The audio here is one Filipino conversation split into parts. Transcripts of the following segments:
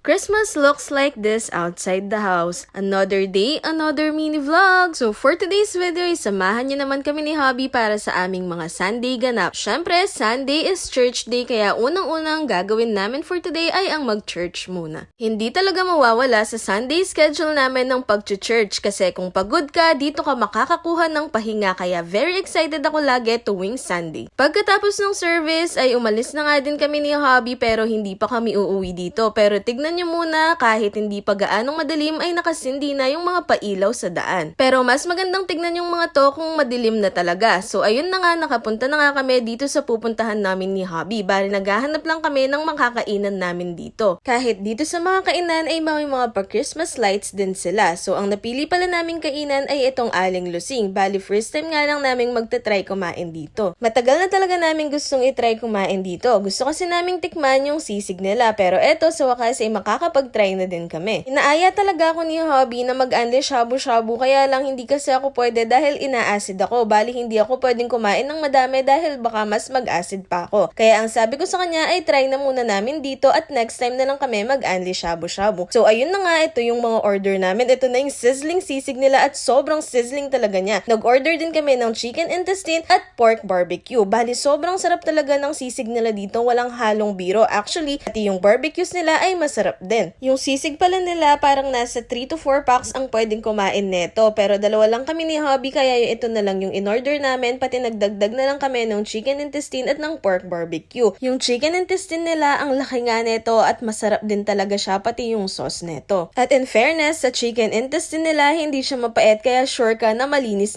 Christmas looks like this outside the house. Another day, another mini vlog. So for today's video, samahan niyo naman kami ni Hubby para sa aming mga Sunday ganap. Syempre, Sunday is church day kaya unang-unang gagawin namin for today ay ang mag-church muna. Hindi talaga mawawala sa Sunday schedule namin ng pag-church kasi kung pagod ka, dito ka makakakuha ng pahinga kaya very excited ako lagi tuwing Sunday. Pagkatapos ng service ay umalis na nga din kami ni Hubby pero hindi pa kami uuwi dito. Pero tignan niyo muna, kahit hindi pa gaanong madilim ay nakasindi na yung mga pailaw sa daan. Pero mas magandang tignan yung mga to kung madilim na talaga. So ayun na nga, nakapunta na nga kami dito sa pupuntahan namin ni Hubby. Bali naghahanap lang kami ng makakainan namin dito. Kahit dito sa mga kainan ay may mga pa-Christmas lights din sila. So ang napili pala naming kainan ay itong Aling Lusing. Bali first time nga lang naming magta-try kumain dito. Matagal na talaga namin gustong i-try kumain dito. Gusto kasi naming tikman yung sisig nila. Pero eto sa wakas ay makakapag-try na din kami. Inaaya talaga ako ni Hubby na mag-ande shabu-shabu kaya lang hindi kasi ako pwede dahil ina-acid ako. Bali hindi ako pwedeng kumain ng madami dahil baka mas mag-acid pa ako. Kaya ang sabi ko sa kanya ay try na muna namin dito at next time na lang kami mag-ande shabu-shabu. So ayun na nga, ito yung mga order namin. Ito na yung sizzling sisig nila at sobrang sizzling talaga niya. Nag-order din kami ng chicken intestine at pork barbecue. Bali sobrang sarap talaga ng sisig nila dito. Walang halong biro. Actually, pati yung barbecues nila ay masarap din. Yung sisig pala nila parang nasa 3 to 4 packs ang pwedeng kumain neto. Pero dalawa lang kami ni Hubby kaya ito na lang yung in-order namin. Pati nagdagdag na lang kami ng chicken intestine at ng pork barbecue. Yung chicken intestine nila ang laki nga neto at masarap din talaga siya pati yung sauce neto. At in fairness, sa chicken intestine nila hindi siya mapait kaya sure ka na malinis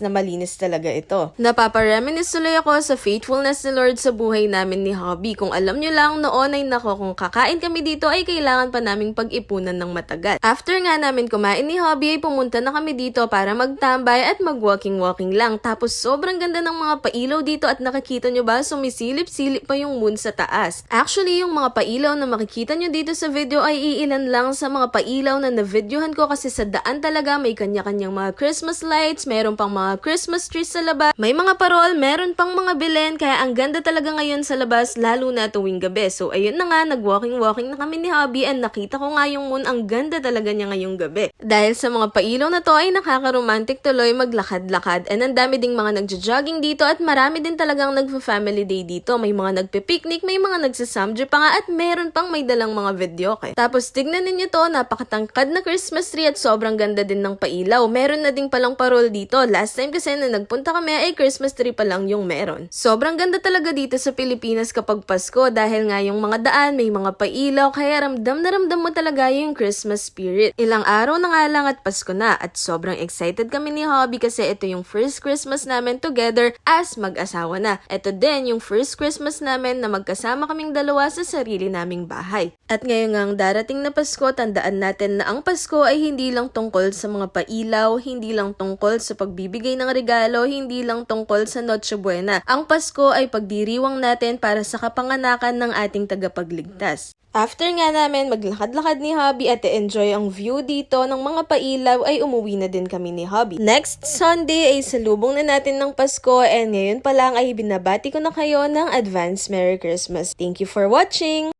talaga ito. Napapareminis tuloy ako sa faithfulness ni Lord sa buhay namin ni Hubby. Kung alam nyo lang, noon ay nako kung kakain kami dito ay kailangan pa naming pag-ipunan ng matagal. After nga namin kumain ni Hubby ay pumunta na kami dito para magtambay at mag-walking lang. Tapos sobrang ganda ng mga pailaw dito at nakikita nyo ba sumisilip-silip pa yung moon sa taas. Actually yung mga pailaw na makikita nyo dito sa video ay iilan lang sa mga pailaw na na-videohan ko kasi sa daan talaga may kanya-kanyang mga Christmas lights, meron pang mga Christmas trees sa labas, may mga parol, meron pang mga bilen kaya ang ganda talaga ngayon sa labas lalo na tuwing gabi. So ayun na nga, nag-walking na kami ni Hubby and nakita ko nga yung moon, ang ganda talaga niya ngayong gabi. Dahil sa mga pailaw na to ay nakaka-romantic tuloy maglakad-lakad and ang dami ding mga nagja-jogging dito at marami din talagang nagfa-family day dito. May mga nagpe-picnic, may mga nagsasamje pa nga at meron pang may dalang mga videoke. Tapos tignan ninyo to, napakatangkad na Christmas tree at sobrang ganda din ng pailaw. Meron na ding palang parol dito. Last time kasi na nagpunta kami ay Christmas tree pa lang yung meron. Sobrang ganda talaga dito sa Pilipinas kapag Pasko dahil nga yung mga daan may mga pailaw kaya ramdam na ramdam mo talaga yung Christmas spirit. Ilang araw na nga lang at Pasko na at sobrang excited kami ni Hubby kasi ito yung first Christmas namin together as mag-asawa na. Ito din yung first Christmas namin na magkasama kaming dalawa sa sarili naming bahay. At ngayon nga ang darating na Pasko, tandaan natin na ang Pasko ay hindi lang tungkol sa mga pailaw, hindi lang tungkol sa pagbibigay ng regalo, hindi lang tungkol sa Noche Buena. Ang Pasko ay pagdiriwang natin para sa kapanganakan ng ating tagapagligtas. After nga namin maglakad-lakad ni Hubby at enjoy ang view dito ng mga pailaw ay umuwi na din kami ni Hubby. Next Sunday ay salubong na natin ng Pasko and ngayon pa lang ay binabati ko na kayo ng advance Merry Christmas. Thank you for watching!